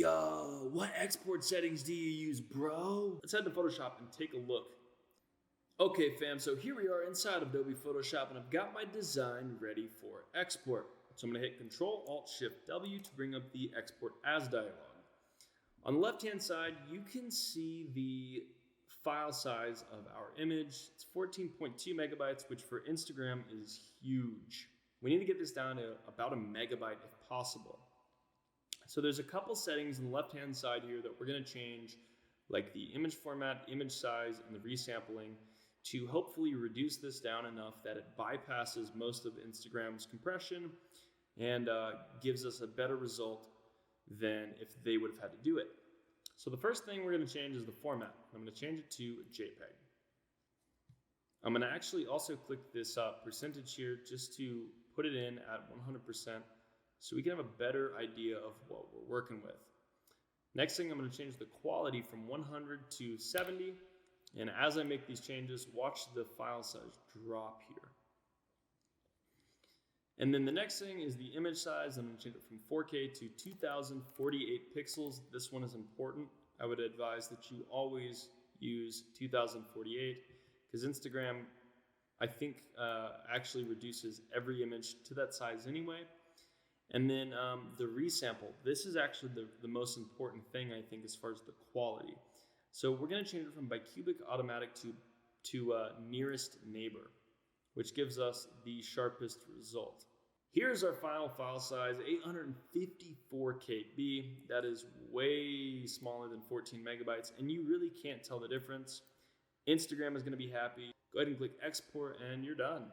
Yo, what export settings do you use, bro? Let's head to Photoshop and take a look. Okay, fam, so here we are inside of Adobe Photoshop, and I've got my design ready for export. So I'm gonna hit Control-Alt-Shift-W to bring up the Export As dialog. On the left-hand side, you can see the file size of our image. It's 14.2 megabytes, which for Instagram is huge. We need to get this down to about a megabyte if possible. So there's a couple settings on the left-hand side here that we're gonna change, like the image format, image size, and the resampling, to hopefully reduce this down enough that it bypasses most of Instagram's compression and gives us a better result than if they would have had to do it. So the first thing we're gonna change is the format. I'm gonna change it to JPEG. I'm gonna actually also click this percentage here just to put it in at 100%. So we can have a better idea of what we're working with. Next thing, I'm going to change the quality from 100 to 70. And as I make these changes, watch the file size drop here. And then the next thing is the image size. I'm going to change it from 4K to 2048 pixels. This one is important. I would advise that you always use 2048 because Instagram, I think, actually reduces every image to that size anyway. And then the resample. This is actually the most important thing, I think, as far as the quality. So we're going to change it from Bicubic Automatic to Nearest Neighbor, which gives us the sharpest result. Here's our final file size, 854 KB. That is way smaller than 14 megabytes, and you really can't tell the difference. Instagram is going to be happy. Go ahead and click Export, and you're done.